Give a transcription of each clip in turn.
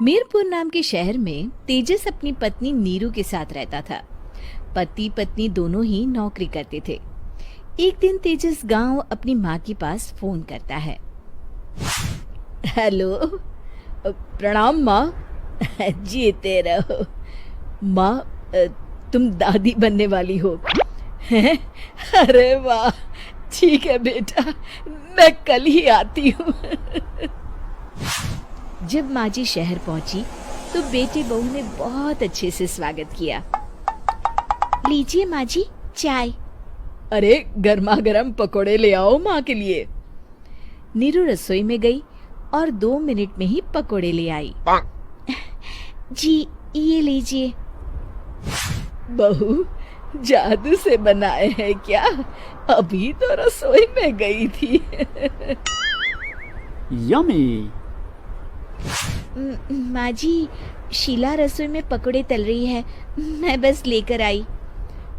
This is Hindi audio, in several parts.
मीरपुर नाम के शहर में तेजस अपनी पत्नी नीरू के साथ रहता था। पति पत्नी दोनों ही नौकरी करते थे। एक दिन तेजस गांव अपनी माँ के पास फोन करता है। हेलो, प्रणाम माँ। जीते रहो माँ, तुम दादी बनने वाली हो हैं? अरे वाह, ठीक है बेटा, मैं कल ही आती हूँ। जब माँ जी शहर पहुंची तो बेटे बहू ने बहुत अच्छे से स्वागत किया। लीजिए माँ जी, चाय। अरे गर्मा गर्म पकोड़े ले आओ माँ के लिए। नीरू रसोई में गई और 2 मिनट में ही पकोड़े ले आई। जी ये लीजिए। बहू, जादू से बनाए हैं क्या? अभी तो रसोई में गई थी। यम्मी। माँ जी, शीला रसोई में पकोड़े तल रही है, मैं बस लेकर आई।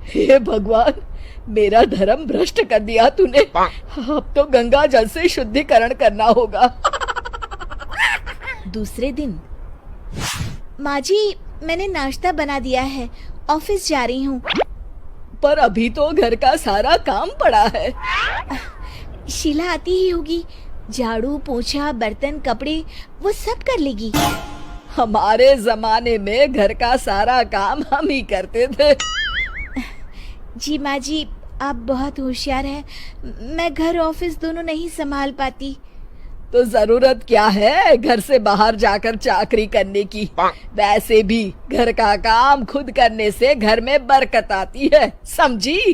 हे भगवान, मेरा धर्म भ्रष्ट कर दिया तूने। अब तो गंगा जल से शुद्धिकरण करना होगा। दूसरे दिन, माँ जी मैंने नाश्ता बना दिया है, ऑफिस जा रही हूँ। पर अभी तो घर का सारा काम पड़ा है। शीला आती ही होगी, झाड़ू पोछा बर्तन कपड़े वो सब कर लेगी। हमारे जमाने में घर का सारा काम हम ही करते थे। जी माँ जी, आप बहुत होशियार हैं, मैं घर ऑफिस दोनों नहीं संभाल पाती। तो जरूरत क्या है घर से बाहर जाकर चाकरी करने की? वैसे भी घर का काम खुद करने से घर में बरकत आती है, समझी?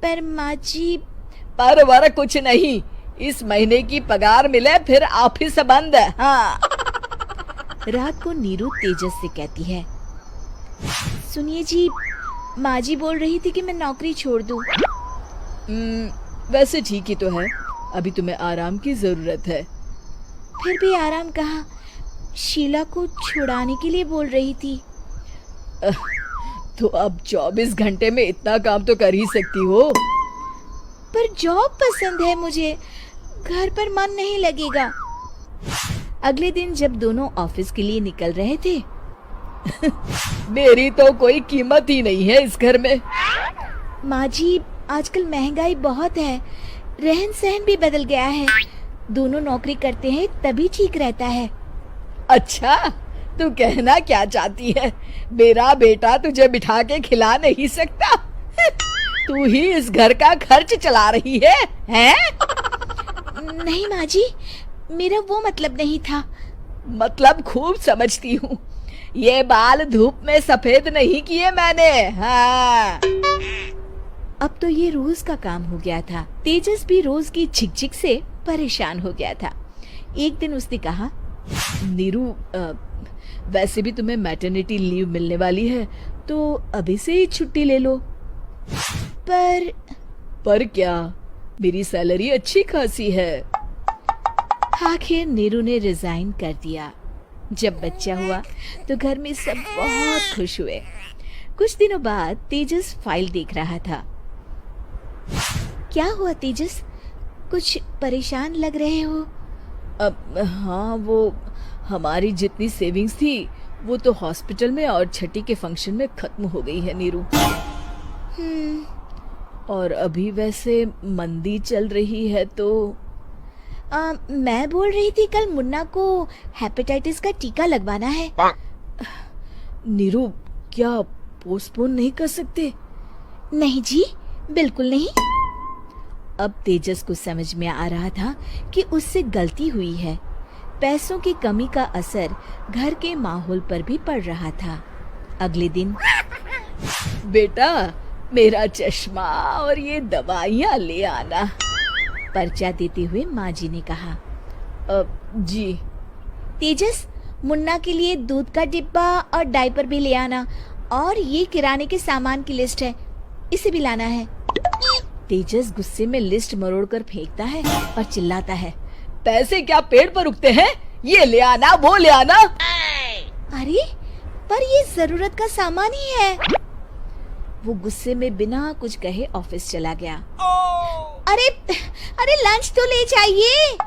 पर माँ जी। पर वर कुछ नहीं, इस महीने की पगार मिले फिर ऑफिस बंद है। हाँ। रात को नीरू तेजस से कहती है, सुनिए जी, माँ जी बोल रही थी कि मैं नौकरी छोड़ दूं। वैसे ठीक ही तो है, अभी तुम्हें आराम की जरूरत है। फिर भी आराम कहाँ, शीला को छुड़ाने के लिए बोल रही थी। तो अब 24 घंटे में इतना काम तो कर ही सकती हो। पर जॉब पसंद है मुझे, घर पर मन नहीं लगेगा। अगले दिन जब दोनों ऑफिस के लिए निकल रहे थे, मेरी तो कोई कीमत ही नहीं है इस घर में। माँ जी, आजकल महंगाई बहुत है, रहन सहन भी बदल गया है, दोनों नौकरी करते हैं तभी ठीक रहता है। अच्छा, तू कहना क्या चाहती है? मेरा बेटा तुझे बिठा के खिला नहीं सकता? तू ही इस घर का खर्च चला रही है, हैं? नहीं माँ जी, मेरा वो मतलब नहीं था। मतलब खूब समझती हूँ, ये बाल धूप में सफेद नहीं किए मैंने। हाँ। अब तो ये रोज का काम हो गया था। तेजस भी रोज की झिकझिक से परेशान हो गया था। एक दिन उसने कहा, नीरू, वैसे भी तुम्हें मैटरनिटी लीव मिलने वाली है, तो अभी से ही छुट्टी ले लो। पर क्या, मेरी सैलरी अच्छी खासी है। आखिर नीरू ने रिजाइन कर दिया। जब बच्चा हुआ तो घर में सब बहुत खुश हुए। कुछ दिनों बाद तेजस फाइल देख रहा था। क्या हुआ तेजस, कुछ परेशान लग रहे हो? अब हाँ, वो हमारी जितनी सेविंग्स थी वो तो हॉस्पिटल में और छठी के फंक्शन में खत्म हो गई है नीरू। और अभी वैसे मंदी चल रही है तो मैं बोल रही थी कल मुन्ना को हेपेटाइटिस का टीका लगवाना है। नीरू, क्या पोस्टपोन नहीं कर सकते? नहीं जी, बिल्कुल नहीं। अब तेजस को समझ में आ रहा था कि उससे गलती हुई है। पैसों की कमी का असर घर के माहौल पर भी पड़ रहा था। अगले दिन, बेटा मेरा चश्मा और ये दवाइयाँ ले आना, पर्चा देते हुए माँ जी ने कहा। जी। तेजस, मुन्ना के लिए दूध का डिब्बा और डायपर भी ले आना, और ये किराने के सामान की लिस्ट है, इसे भी लाना है। तेजस गुस्से में लिस्ट मरोड़कर फेंकता है और चिल्लाता है, पैसे क्या पेड़ पर उगते हैं? ये ले आना, वो ले आना। अरे पर ये जरूरत का सामान ही है। वो गुस्से में बिना कुछ कहे ऑफिस चला गया। अरे लंच तो ले जाइए।